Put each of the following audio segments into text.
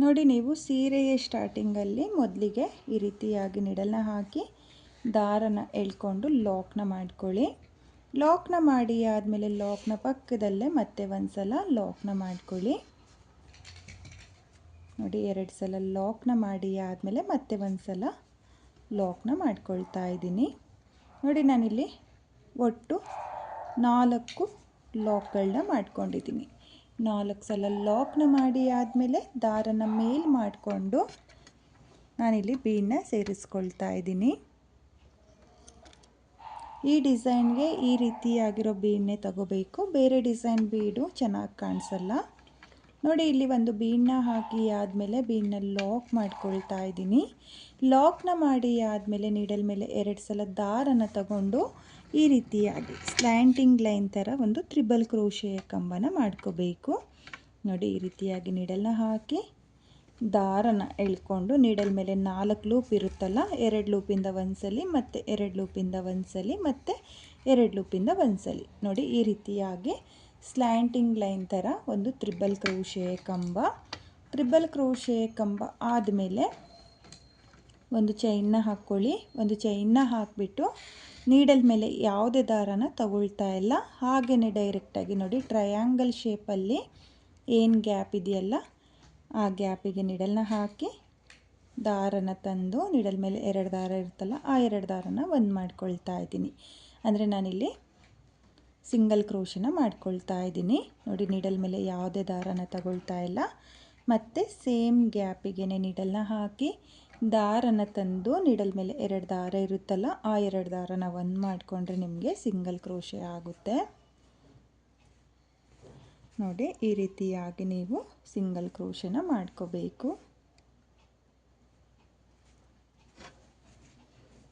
ನೋಡಿ, ನೀವು ಸೀರೆಯ ಸ್ಟಾರ್ಟಿಂಗಲ್ಲಿ ಮೊದಲಿಗೆ ಈ ರೀತಿಯಾಗಿ ನೀಡಲ್ನ ಹಾಕಿ ದಾರನ ಎಳ್ಕೊಂಡು ಲಾಕ್ನ ಮಾಡ್ಕೊಳ್ಳಿ. ಲಾಕ್ನ ಮಾಡಿ ಆದಮೇಲೆ ಲಾಕ್ನ ಪಕ್ಕದಲ್ಲೇ ಮತ್ತೆ ಒಂದು ಸಲ ಲಾಕ್ನ ಮಾಡ್ಕೊಳ್ಳಿ. ನೋಡಿ, 2 ಸಲ ಲಾಕ್ನ ಮಾಡಿ ಆದಮೇಲೆ ಮತ್ತೆ ಒಂದು ಸಲ ಲಾಕ್ನ ಮಾಡ್ಕೊಳ್ತಾ ಇದ್ದೀನಿ. ನೋಡಿ, ನಾನಿಲ್ಲಿ ಒಟ್ಟು 4 ಲಾಕ್ಗಳನ್ನ ಮಾಡ್ಕೊಂಡಿದ್ದೀನಿ. 4 ಸಲ ಲಾಕ್ನ ಮಾಡಿ ಆದಮೇಲೆ ದಾರನ ಮೇಲ್ ಮಾಡಿಕೊಂಡು ನಾನಿಲ್ಲಿ ಬೀಡನ್ನ ಸೇರಿಸ್ಕೊಳ್ತಾ ಇದ್ದೀನಿ. ಈ ಡಿಸೈನ್ಗೆ ಈ ರೀತಿಯಾಗಿರೋ ಬೀಡನ್ನೇ ತಗೋಬೇಕು, ಬೇರೆ ಡಿಸೈನ್ ಬೀಡು ಚೆನ್ನಾಗಿ ಕಾಣಿಸಲ್ಲ. ನೋಡಿ, ಇಲ್ಲಿ ಒಂದು ಬೀಡನ್ನ ಹಾಕಿ ಆದಮೇಲೆ ಬೀಡನ್ನ ಲಾಕ್ ಮಾಡ್ಕೊಳ್ತಾ ಇದ್ದೀನಿ. ಲಾಕ್ನ ಮಾಡಿ ಆದಮೇಲೆ ನೀಡಲ್ ಮೇಲೆ 2 ಸಲ ದಾರನ ತಗೊಂಡು ಈ ರೀತಿಯಾಗಿ ಸ್ಲ್ಯಾಂಟಿಂಗ್ ಲೈನ್ ಥರ ಒಂದು ತ್ರಿಬಲ್ ಕ್ರೋಶೆಯ ಕಂಬನ ಮಾಡ್ಕೋಬೇಕು. ನೋಡಿ, ಈ ರೀತಿಯಾಗಿ ನೀಡಲ್ನ ಹಾಕಿ ದಾರನ ಎಳ್ಕೊಂಡು ನೀಡಲ್ ಮೇಲೆ 4 ಲೂಪ್ ಇರುತ್ತಲ್ಲ, 2 ಲೂಪಿಂದ ಒಂದ್ಸಲಿ, ಮತ್ತು 2 ಲೂಪಿಂದ ಒಂದ್ಸಲಿ, ಮತ್ತು 2 ಲೂಪಿಂದ ಒಂದ್ಸಲಿ. ನೋಡಿ, ಈ ರೀತಿಯಾಗಿ ಸ್ಲ್ಯಾಂಟಿಂಗ್ ಲೈನ್ ಥರ ಒಂದು ತ್ರಿಬಲ್ ಕ್ರೋಶೆಯ ಕಂಬ. ತ್ರಿಬಲ್ ಕ್ರೋಶೆಯ ಕಂಬ ಆದಮೇಲೆ ಒಂದು ಚೈನ್ನ ಹಾಕ್ಕೊಳ್ಳಿ. ಒಂದು ಚೈನ್ನ ಹಾಕಿಬಿಟ್ಟು ನೀಡಲ್ ಮೇಲೆ ಯಾವುದೇ ದಾರನ ತಗೊಳ್ತಾ ಇಲ್ಲ, ಹಾಗೆಯೇ ಡೈರೆಕ್ಟಾಗಿ ನೋಡಿ ಟ್ರಯಾಂಗಲ್ ಶೇಪಲ್ಲಿ ಏನು ಗ್ಯಾಪ್ ಇದೆಯಲ್ಲ ಆ ಗ್ಯಾಪಿಗೆ ನೀಡಲ್ನ ಹಾಕಿ ದಾರನ ತಂದು ನೀಡಲ್ ಮೇಲೆ 2 ದಾರ ಇರುತ್ತಲ್ಲ ಆ 2 ದಾರನ ಒಂದು ಮಾಡ್ಕೊಳ್ತಾ ಇದ್ದೀನಿ. ಅಂದರೆ ನಾನಿಲ್ಲಿ ಸಿಂಗಲ್ ಕ್ರೋಶನ ಮಾಡ್ಕೊಳ್ತಾ ಇದ್ದೀನಿ. ನೋಡಿ, ನೀಡಲ್ ಮೇಲೆ ಯಾವುದೇ ದಾರನ ತಗೊಳ್ತಾ ಇಲ್ಲ, ಮತ್ತು ಸೇಮ್ ಗ್ಯಾಪಿಗೆ ನೀಡಲ್ನ ಹಾಕಿ ದಾರನ ತಂದು ನೀಡಲ್ ಮೇಲೆ 2 ದಾರ ಇರುತ್ತಲ್ಲ ಆ 2 ದಾರನ ಒಂದು ಮಾಡಿಕೊಂಡ್ರೆ ನಿಮಗೆ ಸಿಂಗಲ್ ಕ್ರೋಶೆ ಆಗುತ್ತೆ. ನೋಡಿ, ಈ ರೀತಿಯಾಗಿ ನೀವು ಸಿಂಗಲ್ ಕ್ರೋಶನ ಮಾಡ್ಕೋಬೇಕು.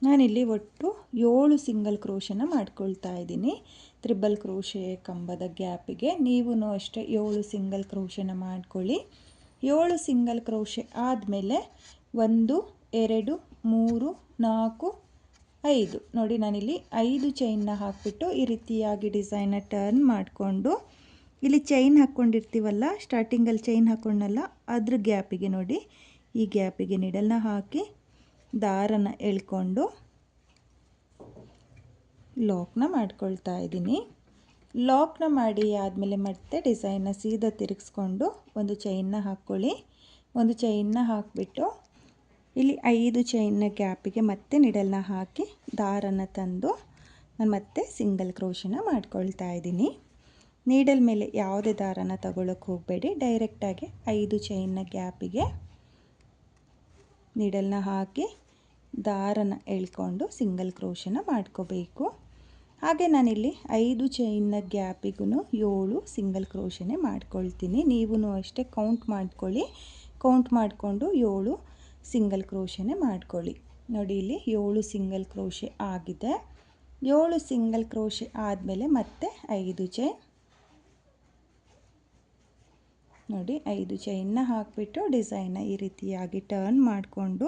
ನಾನಿಲ್ಲಿ ಒಟ್ಟು 7 ಸಿಂಗಲ್ ಕ್ರೋಶನ ಮಾಡ್ಕೊಳ್ತಾ ಇದ್ದೀನಿ ತ್ರಿಬಲ್ ಕ್ರೋಶೆ ಕಂಬದ ಗ್ಯಾಪಿಗೆ. ನೀವು ಅಷ್ಟೇ 7 ಸಿಂಗಲ್ ಕ್ರೋಶನ ಮಾಡ್ಕೊಳ್ಳಿ. 7 ಸಿಂಗಲ್ ಕ್ರೋಶೆ ಆದಮೇಲೆ 1 2 3 4 5 ನೋಡಿ, ನಾನಿಲ್ಲಿ 5 ಚೈನ್ನ ಹಾಕಿಬಿಟ್ಟು ಈ ರೀತಿಯಾಗಿ ಡಿಸೈನ್ನ ಟರ್ನ್ ಮಾಡಿಕೊಂಡು ಇಲ್ಲಿ ಚೈನ್ ಹಾಕ್ಕೊಂಡಿರ್ತೀವಲ್ಲ, ಸ್ಟಾರ್ಟಿಂಗಲ್ಲಿ ಚೈನ್ ಹಾಕ್ಕೊಂಡಲ್ಲ ಅದ್ರ ಗ್ಯಾಪಿಗೆ ನೋಡಿ, ಈ ಗ್ಯಾಪಿಗೆ ನೀಡಲ್ನ ಹಾಕಿ ದಾರನ ಎಳ್ಕೊಂಡು ಲಾಕ್ನ ಮಾಡ್ಕೊಳ್ತಾ ಇದ್ದೀನಿ. ಲಾಕ್ನ ಮಾಡಿ ಆದಮೇಲೆ ಮತ್ತೆ ಡಿಸೈನ್ನ ಸೀದಾ ತಿರುಗಿಸ್ಕೊಂಡು ಒಂದು ಚೈನ್ನ ಹಾಕ್ಕೊಳ್ಳಿ. ಒಂದು ಚೈನ್ನ ಹಾಕಿಬಿಟ್ಟು ಇಲ್ಲಿ 5 ಚೈನ್ನ ಗ್ಯಾಪಿಗೆ ಮತ್ತೆ ನೀಡಲ್ನ ಹಾಕಿ ದಾರನ ತಂದು ನಾನು ಮತ್ತೆ ಸಿಂಗಲ್ ಕ್ರೋಶನ ಮಾಡ್ಕೊಳ್ತಾ ಇದ್ದೀನಿ. ನೀಡಲ್ ಮೇಲೆ ಯಾವುದೇ ದಾರನ ತಗೊಳ್ಳೋಕೆ ಹೋಗಬೇಡಿ, ಡೈರೆಕ್ಟಾಗಿ 5 ಚೈನ್ನ ಗ್ಯಾಪಿಗೆ ನೀಡಲ್ನ ಹಾಕಿ ದಾರನ ಎಳ್ಕೊಂಡು ಸಿಂಗಲ್ ಕ್ರೋಶನ ಮಾಡ್ಕೋಬೇಕು. ಹಾಗೆ ನಾನಿಲ್ಲಿ 5 ಚೈನ್ನ ಗ್ಯಾಪಿಗೂ 7 ಸಿಂಗಲ್ ಕ್ರೋಶನೇ ಮಾಡ್ಕೊಳ್ತೀನಿ. ನೀವು ಅಷ್ಟೇ ಕೌಂಟ್ ಮಾಡ್ಕೊಳ್ಳಿ, ಕೌಂಟ್ ಮಾಡಿಕೊಂಡು 7 ಸಿಂಗಲ್ ಕ್ರೋಶನೇ ಮಾಡ್ಕೊಳ್ಳಿ. ನೋಡಿ, ಇಲ್ಲಿ 7 ಸಿಂಗಲ್ ಕ್ರೋಶೆ ಆಗಿದೆ. 7 ಸಿಂಗಲ್ ಕ್ರೋಶೆ ಆದಮೇಲೆ ಮತ್ತೆ 5 ಚೈನ್. ನೋಡಿ, 5 ಚೈನ್ನ ಹಾಕಿಬಿಟ್ಟು ಡಿಸೈನ್ನ ಈ ರೀತಿಯಾಗಿ ಟರ್ನ್ ಮಾಡಿಕೊಂಡು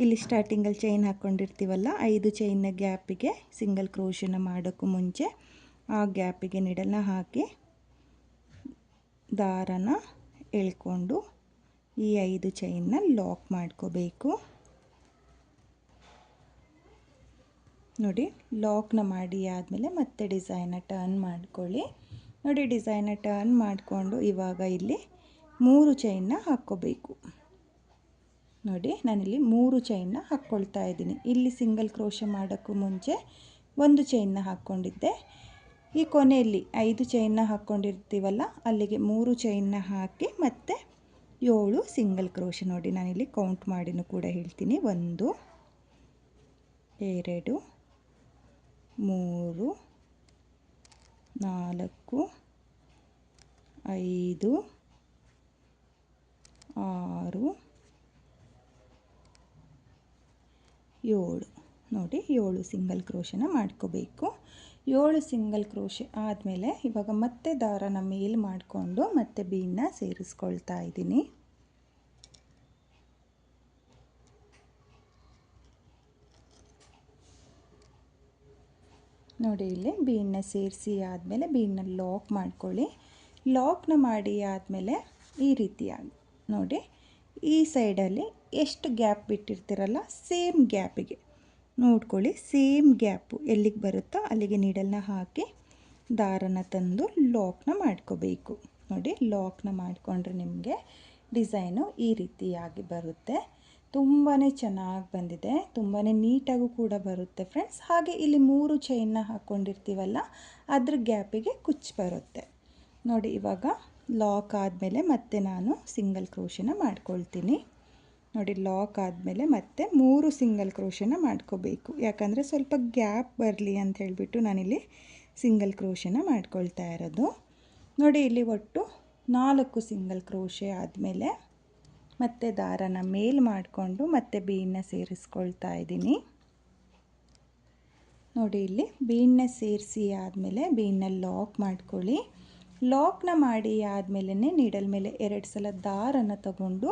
ಇಲ್ಲಿ ಸ್ಟಾರ್ಟಿಂಗಲ್ಲಿ ಚೈನ್ ಹಾಕ್ಕೊಂಡಿರ್ತೀವಲ್ಲ 5 ಚೈನ್ನ ಗ್ಯಾಪಿಗೆ ಸಿಂಗಲ್ ಕ್ರೋಶನ ಮಾಡೋಕ್ಕೂ ಮುಂಚೆ ಆ ಗ್ಯಾಪಿಗೆ ನೀಡಲ್ನ ಹಾಕಿ ದಾರನ ಎಳ್ಕೊಂಡು ಈ 5 ಚೈನ್ನ ಲಾಕ್ ಮಾಡ್ಕೋಬೇಕು. ನೋಡಿ, ಲಾಕ್ನ ಮಾಡಿ ಆದಮೇಲೆ ಮತ್ತೆ ಡಿಸೈನ್ನ ಟರ್ನ್ ಮಾಡ್ಕೊಳ್ಳಿ. ನೋಡಿ, ಡಿಸೈನ್ನ ಟರ್ನ್ ಮಾಡಿಕೊಂಡು ಇವಾಗ ಇಲ್ಲಿ 3 ಚೈನ್ನ ಹಾಕ್ಕೋಬೇಕು. ನೋಡಿ, ನಾನಿಲ್ಲಿ 3 ಚೈನ್ನ ಹಾಕ್ಕೊಳ್ತಾ ಇದ್ದೀನಿ. ಇಲ್ಲಿ ಸಿಂಗಲ್ ಕ್ರೋಶೆ ಮಾಡೋಕ್ಕೂ ಮುಂಚೆ 1 ಚೈನ್ನ ಹಾಕ್ಕೊಂಡಿದ್ದೆ. ಈ ಕೊನೆಯಲ್ಲಿ 5 ಚೈನ್ನ ಹಾಕ್ಕೊಂಡಿರ್ತೀವಲ್ಲ ಅಲ್ಲಿಗೆ 3 ಚೈನ್ನ ಹಾಕಿ ಮತ್ತೆ 7 ಸಿಂಗಲ್ ಕ್ರೋಶೆ. ನೋಡಿ, ನಾನಿಲ್ಲಿ ಕೌಂಟ್ ಮಾಡಿನೂ ಕೂಡ ಹೇಳ್ತೀನಿ. 1 2 3 4 5 6 7 ನೋಡಿ, 7 ಸಿಂಗಲ್ ಕ್ರೋಶನ ಮಾಡ್ಕೋಬೇಕು. 7 ಸಿಂಗಲ್ ಕ್ರೋಶೆ ಆದಮೇಲೆ ಇವಾಗ ಮತ್ತೆ ದಾರನ ಮೇಲ್ ಮಾಡಿಕೊಂಡು ಮತ್ತೆ ಬೀಡನ್ನ ಸೇರಿಸ್ಕೊಳ್ತಾ ಇದ್ದೀನಿ. ನೋಡಿ, ಇಲ್ಲಿ ಬೀಡನ್ನ ಸೇರಿಸಿ ಆದಮೇಲೆ ಬೀಡನ್ನ ಲಾಕ್ ಮಾಡ್ಕೊಳ್ಳಿ. ಲಾಕ್ನ ಮಾಡಿ ಆದಮೇಲೆ ಈ ರೀತಿಯಾಗಿ ನೋಡಿ ಈ ಸೈಡಲ್ಲಿ ಎಷ್ಟು ಗ್ಯಾಪ್ ಬಿಟ್ಟಿರ್ತೀರಲ್ಲ ಸೇಮ್ ಗ್ಯಾಪಿಗೆ ನೋಡ್ಕೊಳ್ಳಿ, ಸೇಮ್ ಗ್ಯಾಪು ಎಲ್ಲಿಗೆ ಬರುತ್ತೋ ಅಲ್ಲಿಗೆ ನೀಡಲ್ನ ಹಾಕಿ ದಾರನ ತಂದು ಲಾಕ್ನ ಮಾಡ್ಕೋಬೇಕು. ನೋಡಿ ಲಾಕ್ನ ಮಾಡಿಕೊಂಡ್ರೆ ನಿಮಗೆ ಡಿಸೈನು ಈ ರೀತಿಯಾಗಿ ಬರುತ್ತೆ. ತುಂಬಾ ಚೆನ್ನಾಗಿ ಬಂದಿದೆ, ತುಂಬಾ ನೀಟಾಗೂ ಕೂಡ ಬರುತ್ತೆ ಫ್ರೆಂಡ್ಸ್. ಹಾಗೆ ಇಲ್ಲಿ 3 ಚೈನ್ನ ಹಾಕ್ಕೊಂಡಿರ್ತೀವಲ್ಲ ಅದ್ರ ಗ್ಯಾಪಿಗೆ ಕುಚ್ಚು ಬರುತ್ತೆ ನೋಡಿ. ಇವಾಗ ಲಾಕ್ ಆದಮೇಲೆ ಮತ್ತೆ ನಾನು ಸಿಂಗಲ್ ಕ್ರೋಶನ ಮಾಡ್ಕೊಳ್ತೀನಿ ನೋಡಿ. ಲಾಕ್ ಆದಮೇಲೆ ಮತ್ತೆ 3 ಸಿಂಗಲ್ ಕ್ರೋಶನ ಮಾಡ್ಕೋಬೇಕು, ಯಾಕಂದರೆ ಸ್ವಲ್ಪ ಗ್ಯಾಪ್ ಬರಲಿ ಅಂತ ಹೇಳಿಬಿಟ್ಟು ನಾನಿಲ್ಲಿ ಸಿಂಗಲ್ ಕ್ರೋಶನ ಮಾಡ್ಕೊಳ್ತಾ ಇರೋದು ನೋಡಿ. ಇಲ್ಲಿ ಒಟ್ಟು 4 ಸಿಂಗಲ್ ಕ್ರೋಶೆ ಆದಮೇಲೆ ಮತ್ತೆ ದಾರನ ಮೇಲ್ ಮಾಡಿಕೊಂಡು ಮತ್ತೆ ಬೀಡನ್ನ ಸೇರಿಸ್ಕೊಳ್ತಾ ಇದ್ದೀನಿ ನೋಡಿ. ಇಲ್ಲಿ ಬೀಡನ್ನ ಸೇರಿಸಿ ಆದಮೇಲೆ ಬೀಡನ್ನ ಲಾಕ್ ಮಾಡ್ಕೊಳ್ಳಿ. ಲಾಕ್ನ ಮಾಡಿ ಆದಮೇಲೆ ನೀಡಲ್ ಮೇಲೆ 2 ಸಲ ದಾರನ ತಗೊಂಡು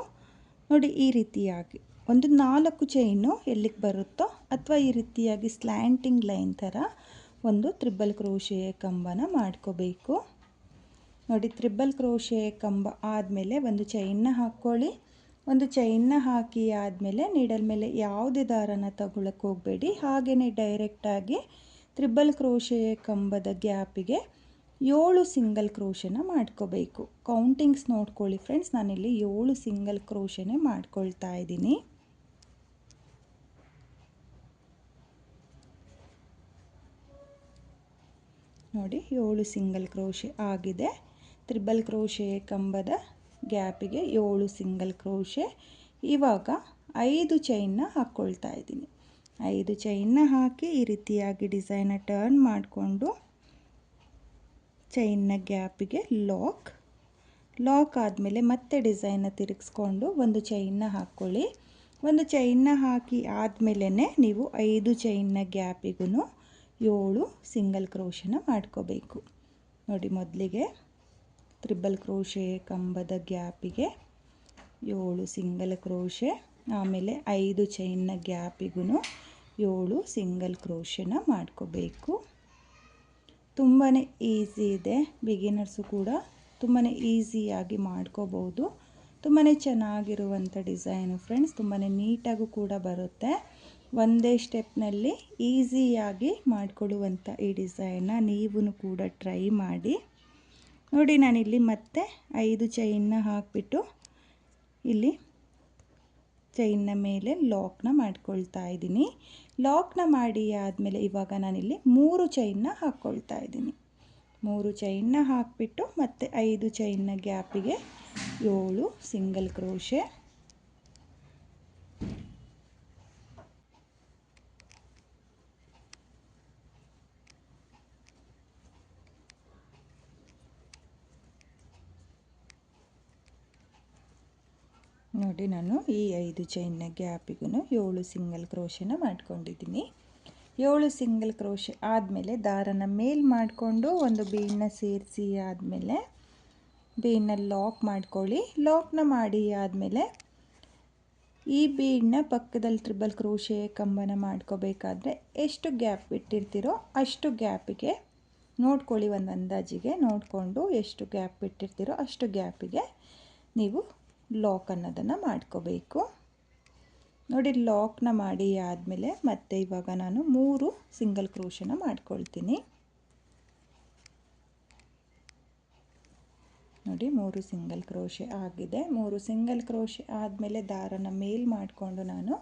ನೋಡಿ ಈ ರೀತಿಯಾಗಿ ಒಂದು 4 ಚೈನು ಎಲ್ಲಿಗೆ ಬರುತ್ತೋ ಅಥವಾ ಈ ರೀತಿಯಾಗಿ ಸ್ಲ್ಯಾಂಟಿಂಗ್ ಲೈನ್ ಥರ ಒಂದು ತ್ರಿಬಲ್ ಕ್ರೋಶೆ ಕಂಬನ ಮಾಡ್ಕೋಬೇಕು ನೋಡಿ. ತ್ರಿಬಲ್ ಕ್ರೋಶೆ ಕಂಬ ಆದಮೇಲೆ ಒಂದು ಚೈನ್ನ ಹಾಕ್ಕೊಳ್ಳಿ. ಒಂದು ಚೈನ್ನ ಹಾಕಿ ಆದಮೇಲೆ ನೀಡಲ್ ಮೇಲೆ ಯಾವುದೇ ದಾರನ ತಗೊಳ್ಳಕ್ಕೆ ಹೋಗಬೇಡಿ, ಹಾಗೆಯೇ ಡೈರೆಕ್ಟಾಗಿ ತ್ರಿಬಲ್ ಕ್ರೋಶೆ ಕಂಬದ ಗ್ಯಾಪಿಗೆ 7 ಸಿಂಗಲ್ ಕ್ರೋಶನ ಮಾಡ್ಕೋಬೇಕು. ಕೌಂಟಿಂಗ್ಸ್ ನೋಡ್ಕೊಳ್ಳಿ ಫ್ರೆಂಡ್ಸ್, ನಾನಿಲ್ಲಿ 7 ಸಿಂಗಲ್ ಕ್ರೋಶನೇ ಮಾಡ್ಕೊಳ್ತಾ ಇದ್ದೀನಿ ನೋಡಿ. 7 ಸಿಂಗಲ್ ಕ್ರೋಶೆ ಆಗಿದೆ. ತ್ರಿಬಲ್ ಕ್ರೋಶೆ ಕಂಬದ ಗ್ಯಾಪಿಗೆ 7 ಸಿಂಗಲ್ ಕ್ರೋಶೆ. ಇವಾಗ 5 ಚೈನ್ನ ಹಾಕ್ಕೊಳ್ತಾ ಇದ್ದೀನಿ. 5 ಚೈನ್ನ ಹಾಕಿ ಈ ರೀತಿಯಾಗಿ ಡಿಸೈನ ಟರ್ನ್ ಮಾಡಿಕೊಂಡು ಚೈನ್ನ ಗ್ಯಾಪಿಗೆ ಲಾಕ್ ಆದಮೇಲೆ ಮತ್ತೆ ಡಿಸೈನ್ನ ತಿರುಗಿಸ್ಕೊಂಡು ಒಂದು ಚೈನ್ನ ಹಾಕ್ಕೊಳ್ಳಿ. ಒಂದು ಚೈನ್ನ ಹಾಕಿ ಆದಮೇಲೆ ನೀವು 5 ಚೈನ್ನ ಗ್ಯಾಪಿಗೂ 7 ಸಿಂಗಲ್ ಕ್ರೋಶನ ಮಾಡ್ಕೋಬೇಕು ನೋಡಿ. ಮೊದಲಿಗೆ ತ್ರಿಬಲ್ ಕ್ರೋಶೆ ಕಂಬದ ಗ್ಯಾಪಿಗೆ 7 ಸಿಂಗಲ್ ಕ್ರೋಶೆ, ಆಮೇಲೆ 5 ಚೈನ್ನ ಗ್ಯಾಪಿಗೂ 7 ಸಿಂಗಲ್ ಕ್ರೋಶನ ಮಾಡ್ಕೋಬೇಕು. ತುಂಬಾ ಈಸಿ ಇದೆ, ಬಿಗಿನರ್ಸು ಕೂಡ ತುಂಬಾ ಈಸಿಯಾಗಿ ಮಾಡ್ಕೋಬೋದು. ತುಂಬಾ ಚೆನ್ನಾಗಿರುವಂಥ ಡಿಸೈನು ಫ್ರೆಂಡ್ಸ್, ತುಂಬಾ ನೀಟಾಗೂ ಕೂಡ ಬರುತ್ತೆ. ಒಂದೇ ಸ್ಟೆಪ್ನಲ್ಲಿ ಈಸಿಯಾಗಿ ಮಾಡಿಕೊಳ್ಳುವಂಥ ಈ ಡಿಸೈನ್ನ ನೀವು ಕೂಡ ಟ್ರೈ ಮಾಡಿ ನೋಡಿ. ನಾನಿಲ್ಲಿ ಮತ್ತೆ 5 ಚೈನ್ನ ಹಾಕಿಬಿಟ್ಟು ಇಲ್ಲಿ ಚೈನ್ನ ಮೇಲೆ ಲಾಕ್ನ ಮಾಡ್ಕೊಳ್ತಾ ಇದ್ದೀನಿ. ಲಾಕ್ನ ಮಾಡಿ ಆದಮೇಲೆ ಇವಾಗ ನಾನಿಲ್ಲಿ 3 ಚೈನ್ನ ಹಾಕ್ಕೊಳ್ತಾ ಇದ್ದೀನಿ. 3 ಚೈನ್ನ ಹಾಕಿಬಿಟ್ಟು ಮತ್ತೆ 5 ಚೈನ್ನ ಗ್ಯಾಪಿಗೆ 7 ಸಿಂಗಲ್ ಕ್ರೋಶೆ. ನೋಡಿ ನಾನು ಈ 5 ಚೈನ್ನ ಗ್ಯಾಪಿಗೂ 7 ಸಿಂಗಲ್ ಕ್ರೋಶನ ಮಾಡ್ಕೊಂಡಿದ್ದೀನಿ. 7 ಸಿಂಗಲ್ ಕ್ರೋಶೆ ಆದಮೇಲೆ ದಾರನ ಮೇಲ್ ಮಾಡಿಕೊಂಡು ಒಂದು ಬೀಡನ್ನ ಸೇರಿಸಿ ಆದಮೇಲೆ ಬೀಡನ್ನ ಲಾಕ್ ಮಾಡ್ಕೊಳ್ಳಿ. ಲಾಕ್ನ ಮಾಡಿ ಆದಮೇಲೆ ಈ ಬೀಡನ್ನ ಪಕ್ಕದಲ್ಲಿ ತ್ರಿಬಲ್ ಕ್ರೋಶೆ ಕಂಬನ ಮಾಡ್ಕೋಬೇಕಾದ್ರೆ ಎಷ್ಟು ಗ್ಯಾಪ್ ಬಿಟ್ಟಿರ್ತೀರೋ ಅಷ್ಟು ಗ್ಯಾಪಿಗೆ ನೋಡ್ಕೊಳ್ಳಿ, ಒಂದು ಅಂದಾಜಿಗೆ ನೋಡಿಕೊಂಡು ಎಷ್ಟು ಗ್ಯಾಪ್ ಬಿಟ್ಟಿರ್ತೀರೋ ಅಷ್ಟು ಗ್ಯಾಪಿಗೆ ನೀವು ಲಾಕ್ ಅನ್ನೋದನ್ನು ಮಾಡ್ಕೋಬೇಕು ನೋಡಿ. ಲಾಕ್ನ ಮಾಡಿ ಆದಮೇಲೆ ಮತ್ತೆ ಇವಾಗ ನಾನು 3 ಸಿಂಗಲ್ ಕ್ರೋಶನ ಮಾಡ್ಕೊಳ್ತೀನಿ ನೋಡಿ. 3 ಸಿಂಗಲ್ ಕ್ರೋಶೆ ಆಗಿದೆ. 3 ಸಿಂಗಲ್ ಕ್ರೋಶೆ ಆದಮೇಲೆ ದಾರನ ಮೇಲ್ ಮಾಡಿಕೊಂಡು ನಾನು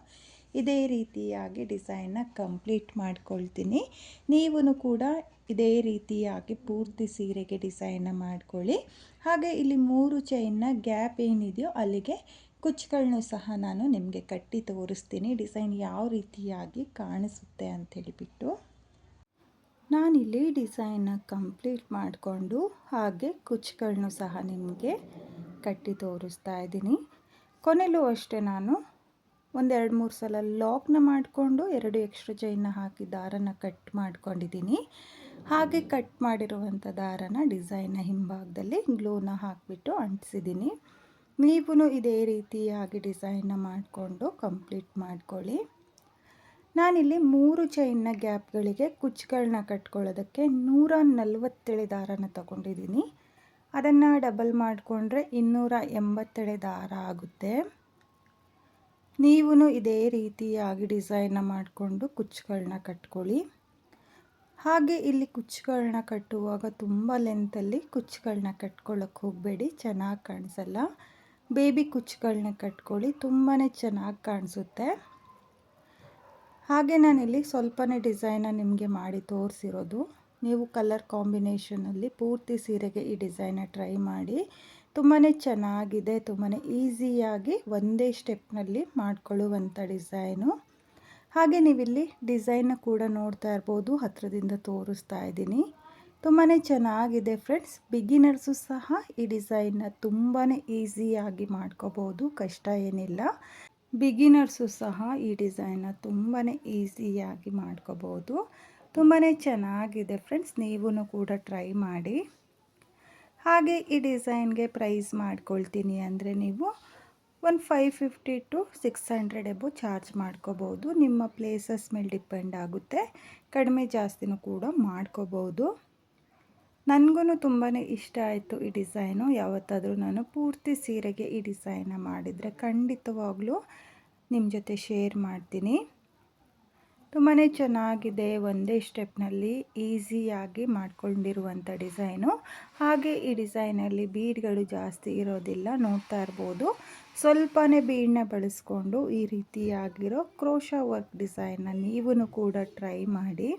ಇದೇ ರೀತಿಯಾಗಿ ಡಿಸೈನ್ನ ಕಂಪ್ಲೀಟ್ ಮಾಡ್ಕೊಳ್ತೀನಿ. ನೀವು ಕೂಡ ಇದೇ ರೀತಿಯಾಗಿ ಪೂರ್ತಿ ಸೀರೆಗೆ ಡಿಸೈನ್ನ ಮಾಡ್ಕೊಳ್ಳಿ. ಹಾಗೆ ಇಲ್ಲಿ 3 ಚೈನ್ನ ಗ್ಯಾಪ್ ಏನಿದೆಯೋ ಅಲ್ಲಿಗೆ ಕುಚ್ಚುಗಳನ್ನೂ ಸಹ ನಾನು ನಿಮಗೆ ಕಟ್ಟಿ ತೋರಿಸ್ತೀನಿ, ಡಿಸೈನ್ ಯಾವ ರೀತಿಯಾಗಿ ಕಾಣಿಸುತ್ತೆ ಅಂಥೇಳಿಬಿಟ್ಟು. ನಾನಿಲ್ಲಿ ಡಿಸೈನ್ನ ಕಂಪ್ಲೀಟ್ ಮಾಡಿಕೊಂಡು ಹಾಗೆ ಕುಚ್ಚುಗಳನ್ನೂ ಸಹ ನಿಮಗೆ ಕಟ್ಟಿ ತೋರಿಸ್ತಾ ಇದ್ದೀನಿ. ಕೊನೆಯಲ್ಲೂ ಅಷ್ಟೇ ನಾನು ಒಂದು 2-3 ಸಲ ಲಾಕ್ನ ಮಾಡಿಕೊಂಡು 2 ಎಕ್ಸ್ಟ್ರಾ ಚೈನ್ನ ಹಾಕಿ ದಾರನ ಕಟ್ ಮಾಡ್ಕೊಂಡಿದ್ದೀನಿ. ಹಾಗೆ ಕಟ್ ಮಾಡಿರುವಂಥ ದಾರನ ಡಿಸೈನ್ನ ಹಿಂಭಾಗದಲ್ಲಿ ಗ್ಲೂನ ಹಾಕಿಬಿಟ್ಟು ಅಂಟಿಸಿದ್ದೀನಿ. ನೀವು ಇದೇ ರೀತಿಯಾಗಿ ಡಿಸೈನ್ನ ಮಾಡಿಕೊಂಡು ಕಂಪ್ಲೀಟ್ ಮಾಡ್ಕೊಳ್ಳಿ. ನಾನಿಲ್ಲಿ 3 ಚೈನ್ನ ಗ್ಯಾಪ್ಗಳಿಗೆ ಕುಚ್ಚುಗಳನ್ನ ಕಟ್ಕೊಳ್ಳೋದಕ್ಕೆ 147 ದಾರನ ತಗೊಂಡಿದ್ದೀನಿ. ಅದನ್ನು ಡಬಲ್ ಮಾಡಿಕೊಂಡ್ರೆ 280 ದಾರ ಆಗುತ್ತೆ. ನೀವು ಇದೇ ರೀತಿಯಾಗಿ ಡಿಸೈನ್ನ ಮಾಡಿಕೊಂಡು ಕುಚ್ಚುಗಳನ್ನ ಕಟ್ಕೊಳ್ಳಿ. ಹಾಗೆ ಇಲ್ಲಿ ಕುಚ್ಚುಗಳನ್ನ ಕಟ್ಟುವಾಗ ತುಂಬ ಲೆಂತಲ್ಲಿ ಕುಚ್ಚುಗಳನ್ನ ಕಟ್ಕೊಳ್ಳೋಕೆ ಹೋಗಬೇಡಿ, ಚೆನ್ನಾಗಿ ಕಾಣಿಸಲ್ಲ. ಬೇಬಿ ಕುಚ್ಚುಗಳನ್ನ ಕಟ್ಕೊಳ್ಳಿ, ತುಂಬಾ ಚೆನ್ನಾಗಿ ಕಾಣಿಸುತ್ತೆ. ಹಾಗೆ ನಾನಿಲ್ಲಿ ಸ್ವಲ್ಪನೇ ಡಿಸೈನ ನಿಮಗೆ ಮಾಡಿ ತೋರಿಸಿರೋದು. ನೀವು ಕಲರ್ ಕಾಂಬಿನೇಷನಲ್ಲಿ ಪೂರ್ತಿ ಸೀರೆಗೆ ಈ ಡಿಸೈನ ಟ್ರೈ ಮಾಡಿ. ತುಂಬಾ ಚೆನ್ನಾಗಿದೆ, ತುಂಬಾ ಈಸಿಯಾಗಿ ಒಂದೇ ಸ್ಟೆಪ್ನಲ್ಲಿ ಮಾಡಿಕೊಳ್ಳುವಂಥ ಡಿಸೈನು. ಹಾಗೆ ನೀವಿಲ್ಲಿ ಡಿಸೈನ ಕೂಡ ನೋಡ್ತಾ ಇರ್ಬೋದು, ಹತ್ತಿರದಿಂದ ತೋರಿಸ್ತಾ ಇದ್ದೀನಿ. ತುಂಬಾ ಚೆನ್ನಾಗಿದೆ ಫ್ರೆಂಡ್ಸ್. ಬಿಗಿನರ್ಸು ಸಹ ಈ ಡಿಸೈನ್ನ ತುಂಬಾ ಈಸಿಯಾಗಿ ಮಾಡ್ಕೋಬೋದು, ಕಷ್ಟ ಏನಿಲ್ಲ. ಬಿಗಿನರ್ಸು ಸಹ ಈ ಡಿಸೈನ್ನ ತುಂಬಾ ಈಸಿಯಾಗಿ ಮಾಡ್ಕೋಬೋದು. ತುಂಬಾ ಚೆನ್ನಾಗಿದೆ ಫ್ರೆಂಡ್ಸ್, ನೀವೂ ಕೂಡ ಟ್ರೈ ಮಾಡಿ. ಹಾಗೆ ಈ ಡಿಸೈನ್ಗೆ ಪ್ರೈಸ್ ಮಾಡ್ಕೊಳ್ತೀನಿ ಅಂದರೆ ನೀವು ಒಂದು 550 to 600 ಎಬೋ ಚಾರ್ಜ್ ಮಾಡ್ಕೋಬೋದು. ನಿಮ್ಮ ಪ್ಲೇಸಸ್ ಮೇಲೆ ಡಿಪೆಂಡ್ ಆಗುತ್ತೆ, ಕಡಿಮೆ ಜಾಸ್ತಿನೂ ಕೂಡ ಮಾಡ್ಕೋಬೋದು. ನನಗೂ ತುಂಬಾ ಇಷ್ಟ ಆಯಿತು ಈ ಡಿಸೈನು. ಯಾವತ್ತಾದರೂ ನಾನು ಪೂರ್ತಿ ಸೀರೆಗೆ ಈ ಡಿಸೈನ ಮಾಡಿದರೆ ಖಂಡಿತವಾಗ್ಲೂ ನಿಮ್ಮ ಜೊತೆ ಶೇರ್ ಮಾಡ್ತೀನಿ. ತುಂಬಾ ಚೆನ್ನಾಗಿದೆ, ಒಂದೇ ಸ್ಟೆಪ್ನಲ್ಲಿ ಈಸಿಯಾಗಿ ಮಾಡ್ಕೊಂಡಿರುವಂಥ ಡಿಸೈನು. ಹಾಗೆ ಈ ಡಿಸೈನಲ್ಲಿ ಬೀಡ್ಗಳು ಜಾಸ್ತಿ ಇರೋದಿಲ್ಲ, ನೋಡ್ತಾ ಇರ್ಬೋದು. ಸ್ವಲ್ಪನೇ ಬೀಡನ್ನ ಬಳಸ್ಕೊಂಡು ಈ ರೀತಿಯಾಗಿರೋ ಕ್ರೋಶಾ ವರ್ಕ್ ಡಿಸೈನ್ನ ನೀವು ಕೂಡ ಟ್ರೈ ಮಾಡಿ.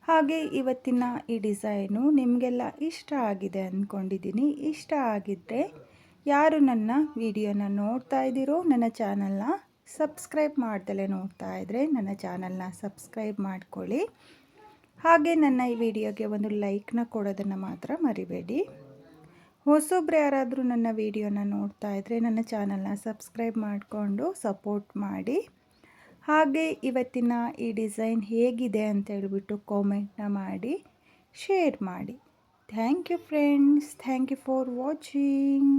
ಹಾಗೆ ಇವತ್ತಿನ ಈ ಡಿಸೈನು ನಿಮಗೆಲ್ಲ ಇಷ್ಟ ಆಗಿದೆ ಅಂದ್ಕೊಂಡಿದ್ದೀನಿ. ಇಷ್ಟ ಆಗಿದ್ದರೆ ಯಾರು ನನ್ನ ವಿಡಿಯೋನ ನೋಡ್ತಾ ಇದ್ದೀರೋ, ನನ್ನ ಚಾನಲ್ನ ಸಬ್ಸ್ಕ್ರೈಬ್ ಮಾಡ್ದಲೇ ನೋಡ್ತಾ ಇದ್ದರೆ ನನ್ನ ಚಾನಲ್ನ ಸಬ್ಸ್ಕ್ರೈಬ್ ಮಾಡ್ಕೊಳ್ಳಿ. ಹಾಗೆ ನನ್ನ ಈ ವಿಡಿಯೋಗೆ ಒಂದು ಲೈಕ್ನ ಕೊಡೋದನ್ನು ಮಾತ್ರ ಮರಿಬೇಡಿ. ಹೊಸೊಬ್ರು ಯಾರಾದರೂ ನನ್ನ ವಿಡಿಯೋನ ನೋಡ್ತಾ ಇದ್ದರೆ ನನ್ನ ಚಾನಲ್ನ ಸಬ್ಸ್ಕ್ರೈಬ್ ಮಾಡಿಕೊಂಡು ಸಪೋರ್ಟ್ ಮಾಡಿ. ಹಾಗೆ ಇವತ್ತಿನ ಈ ಡಿಸೈನ್ ಹೇಗಿದೆ ಅಂತ ಹೇಳ್ಬಿಟ್ಟು ಕಾಮೆಂಟ್ನ ಮಾಡಿ ಶೇರ್ ಮಾಡಿ. Thank you friends, thank you for watching.